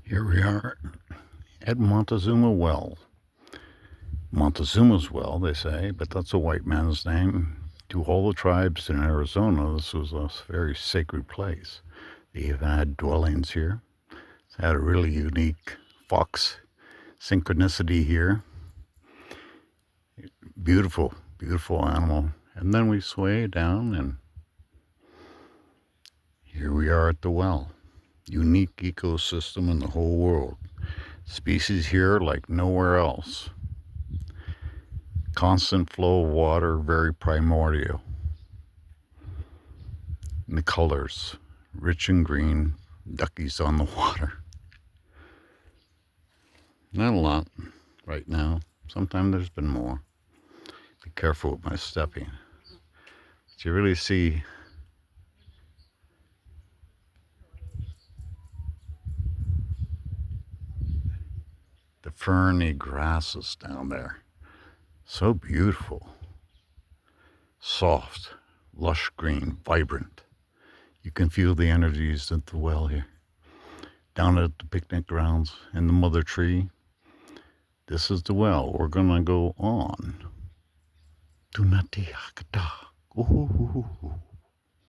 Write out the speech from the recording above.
Here we are at Montezuma Well. Montezuma's Well, they say, but that's a white man's name. To all the tribes in Arizona, this was a very sacred place. They even had dwellings here. It's had a really unique fox synchronicity here. Beautiful, beautiful animal. And then we sway down, and here we are at the well. Unique ecosystem in the whole world. Species here like nowhere else. Constant flow of water, very primordial. And the colors, rich and green, duckies on the water. Not a lot right now. Sometimes there's been more. Be careful with my stepping. But you really see the ferny grasses down there. So beautiful. Soft, lush green, vibrant. You can feel the energies at the well here. Down at the picnic grounds in the mother tree. This is the well. We're gonna go on. Tunatiakata. Ooh.